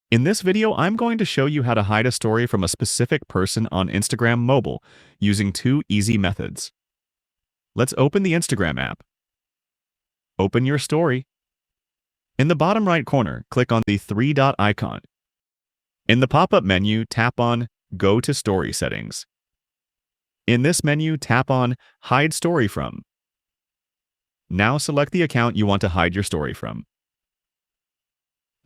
In this video, I'm going to show you how to hide a story from a specific person on Instagram mobile using two easy methods. Let's open the Instagram app. Open your story. In the bottom right corner, click on the three-dot icon. In the pop-up menu, tap on Go to Story Settings. In this menu, tap on Hide Story From. Now select the account you want to hide your story from.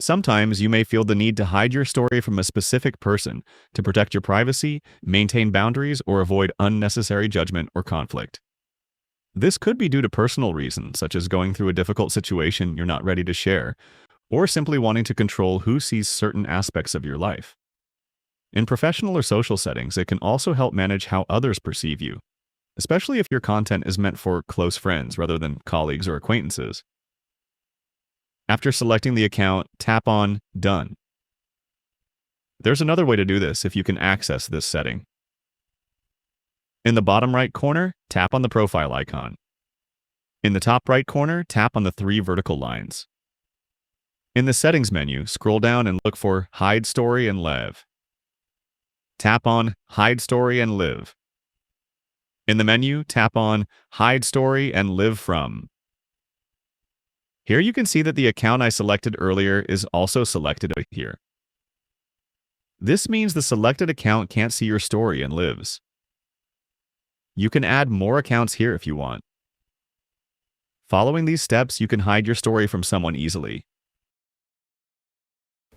Sometimes you may feel the need to hide your story from a specific person to protect your privacy, maintain boundaries, or avoid unnecessary judgment or conflict. This could be due to personal reasons, such as going through a difficult situation you're not ready to share, or simply wanting to control who sees certain aspects of your life. In professional or social settings, it can also help manage how others perceive you, especially if your content is meant for close friends rather than colleagues or acquaintances. After selecting the account, tap on Done. There's another way to do this if you can access this setting. In the bottom right corner, tap on the profile icon. In the top right corner, tap on the three vertical lines. In the Settings menu, scroll down and look for Hide Story and Live. Tap on Hide Story and Live. In the menu, tap on Hide Story and Live From. Here you can see that the account I selected earlier is also selected here. This means the selected account can't see your story and lives. You can add more accounts here if you want. Following these steps, you can hide your story from someone easily.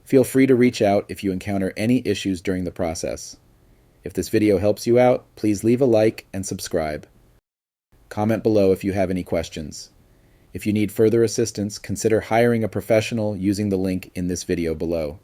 Feel free to reach out if you encounter any issues during the process. If this video helps you out, please leave a like and subscribe. Comment below if you have any questions. If you need further assistance, consider hiring a professional using the link in this video below.